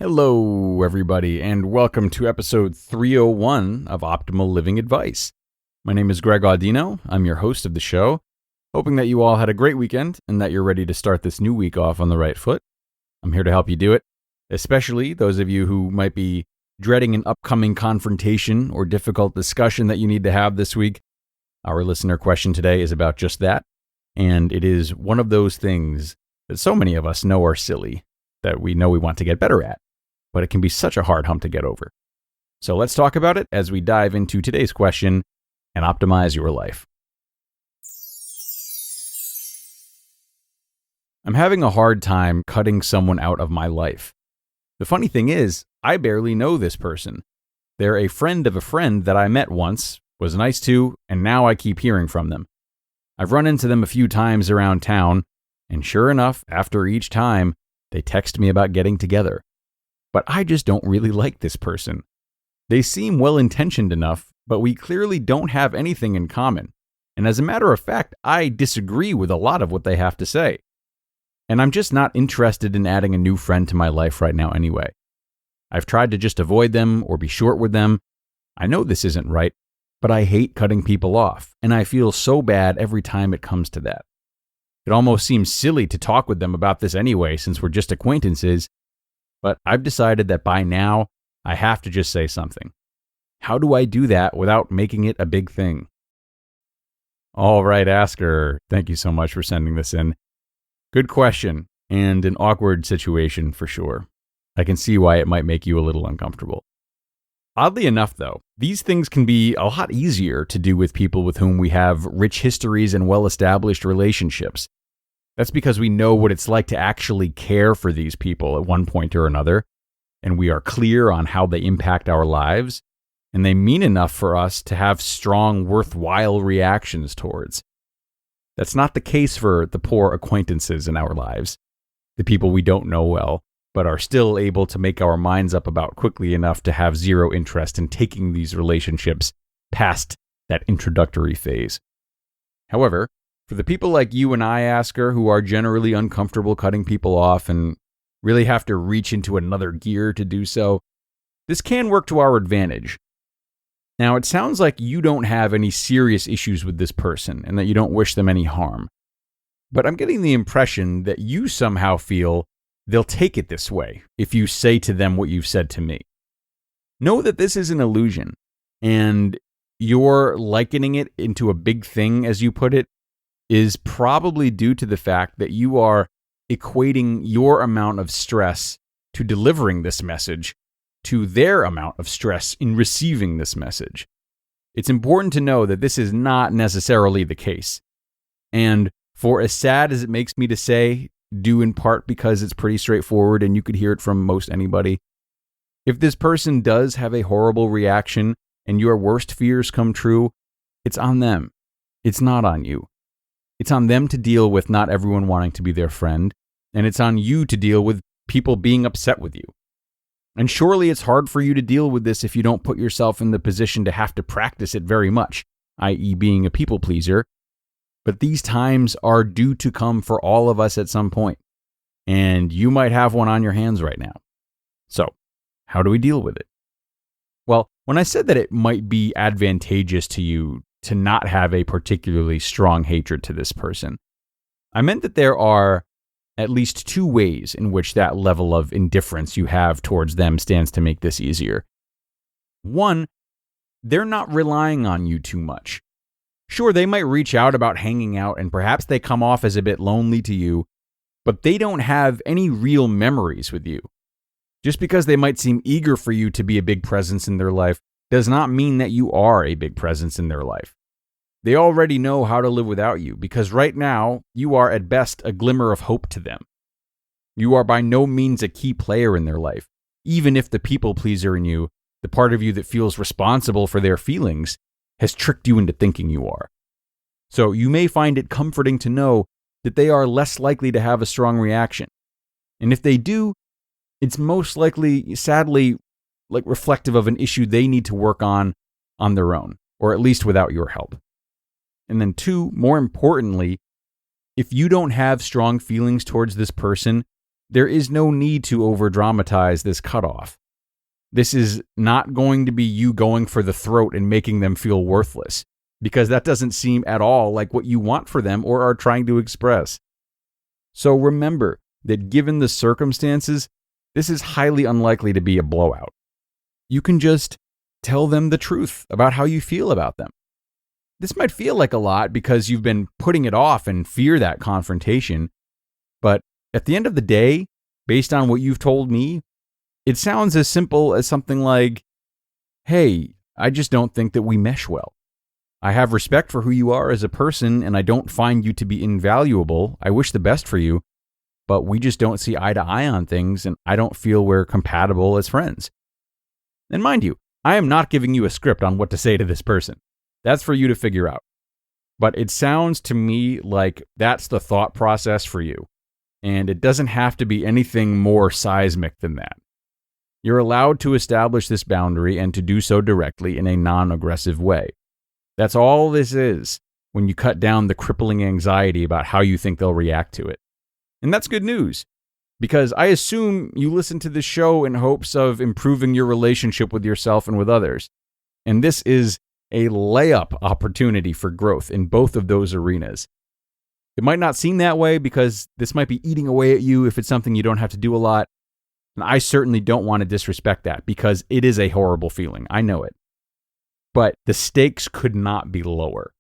Hello, everybody, and welcome to episode 301 of Optimal Living Advice. My name is Greg Audino. I'm your host of the show, hoping that you all had a great weekend and that you're ready to start this new week off on the right foot. I'm here to help you do it, especially those of you who might be dreading an upcoming confrontation or difficult discussion that you need to have this week. Our listener question today is about just that, and it is one of those things that so many of us know are silly, that we know we want to get better at, but it can be such a hard hump to get over. So let's talk about it as we dive into today's question and optimize your life. I'm having a hard time cutting someone out of my life. The funny thing is, I barely know this person. They're a friend of a friend that I met once, was nice to, and now I keep hearing from them. I've run into them a few times around town, and sure enough, after each time, they text me about getting together. But I just don't really like this person. They seem well-intentioned enough, but we clearly don't have anything in common. And as a matter of fact, I disagree with a lot of what they have to say. And I'm just not interested in adding a new friend to my life right now anyway. I've tried to just avoid them or be short with them. I know this isn't right, but I hate cutting people off, and I feel so bad every time it comes to that. It almost seems silly to talk with them about this anyway, since we're just acquaintances, but I've decided that by now, I have to just say something. How do I do that without making it a big thing? All right, asker, thank you so much for sending this in. Good question, and an awkward situation for sure. I can see why it might make you a little uncomfortable. Oddly enough, though, these things can be a lot easier to do with people with whom we have rich histories and well-established relationships. That's because we know what it's like to actually care for these people at one point or another, and we are clear on how they impact our lives, and they mean enough for us to have strong, worthwhile reactions towards. That's not the case for the poor acquaintances in our lives, the people we don't know well, but are still able to make our minds up about quickly enough to have zero interest in taking these relationships past that introductory phase. However, for the people like you and I, asker, who are generally uncomfortable cutting people off and really have to reach into another gear to do so, this can work to our advantage. Now, it sounds like you don't have any serious issues with this person and that you don't wish them any harm. But I'm getting the impression that you somehow feel they'll take it this way if you say to them what you've said to me. Know that this is an illusion, and you're likening it into a big thing, as you put it, is probably due to the fact that you are equating your amount of stress to delivering this message to their amount of stress in receiving this message. It's important to know that this is not necessarily the case. And for as sad as it makes me to say, due in part because it's pretty straightforward and you could hear it from most anybody, if this person does have a horrible reaction and your worst fears come true, it's on them. It's not on you. It's on them to deal with not everyone wanting to be their friend, and it's on you to deal with people being upset with you. And surely it's hard for you to deal with this if you don't put yourself in the position to have to practice it very much, i.e. being a people pleaser. But these times are due to come for all of us at some point, and you might have one on your hands right now. So, how do we deal with it? Well, when I said that it might be advantageous to you to not have a particularly strong hatred to this person, I meant that there are at least two ways in which that level of indifference you have towards them stands to make this easier. One, they're not relying on you too much. Sure, they might reach out about hanging out, and perhaps they come off as a bit lonely to you, but they don't have any real memories with you. Just because they might seem eager for you to be a big presence in their life does not mean that you are a big presence in their life. They already know how to live without you, because right now, you are at best a glimmer of hope to them. You are by no means a key player in their life, even if the people pleaser in you, the part of you that feels responsible for their feelings, has tricked you into thinking you are. So you may find it comforting to know that they are less likely to have a strong reaction. And if they do, it's most likely, sadly, reflective of an issue they need to work on their own, or at least without your help. And then two, more importantly, if you don't have strong feelings towards this person, there is no need to over-dramatize this cutoff. This is not going to be you going for the throat and making them feel worthless, because that doesn't seem at all like what you want for them or are trying to express. So remember that given the circumstances, this is highly unlikely to be a blowout. You can just tell them the truth about how you feel about them. This might feel like a lot because you've been putting it off and fear that confrontation, but at the end of the day, based on what you've told me, it sounds as simple as something like, "Hey, I just don't think that we mesh well. I have respect for who you are as a person, and I don't find you to be invaluable. I wish the best for you, but we just don't see eye to eye on things, and I don't feel we're compatible as friends." And mind you, I am not giving you a script on what to say to this person. That's for you to figure out. But it sounds to me like that's the thought process for you, and it doesn't have to be anything more seismic than that. You're allowed to establish this boundary and to do so directly in a non-aggressive way. That's all this is when you cut down the crippling anxiety about how you think they'll react to it. And that's good news, because I assume you listen to this show in hopes of improving your relationship with yourself and with others. And this is a layup opportunity for growth in both of those arenas. It might not seem that way because this might be eating away at you if it's something you don't have to do a lot. And I certainly don't want to disrespect that because it is a horrible feeling. I know it. But the stakes could not be lower.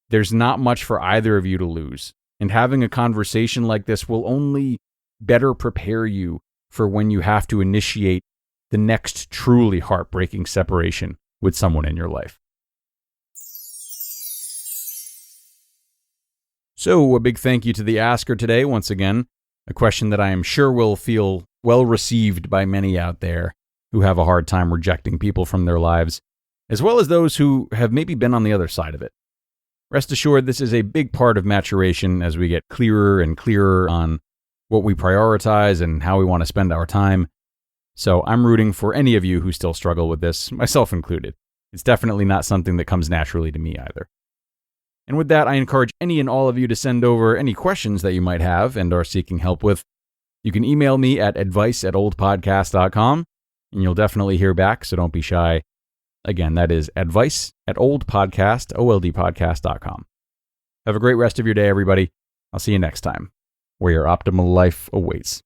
There's not much for either of you to lose. And having a conversation like this will only better prepare you for when you have to initiate the next truly heartbreaking separation with someone in your life. So, a big thank you to the asker today, once again. A question that I am sure will feel well received by many out there who have a hard time rejecting people from their lives, as well as those who have maybe been on the other side of it. Rest assured, this is a big part of maturation as we get clearer and clearer on what we prioritize and how we want to spend our time. So I'm rooting for any of you who still struggle with this, myself included. It's definitely not something that comes naturally to me either. And with that, I encourage any and all of you to send over any questions that you might have and are seeking help with. You can email me at advice@oldpodcast.com, and you'll definitely hear back, so don't be shy. Again, that is advice@oldpodcast.com. Have a great rest of your day, everybody. I'll see you next time, where your optimal life awaits.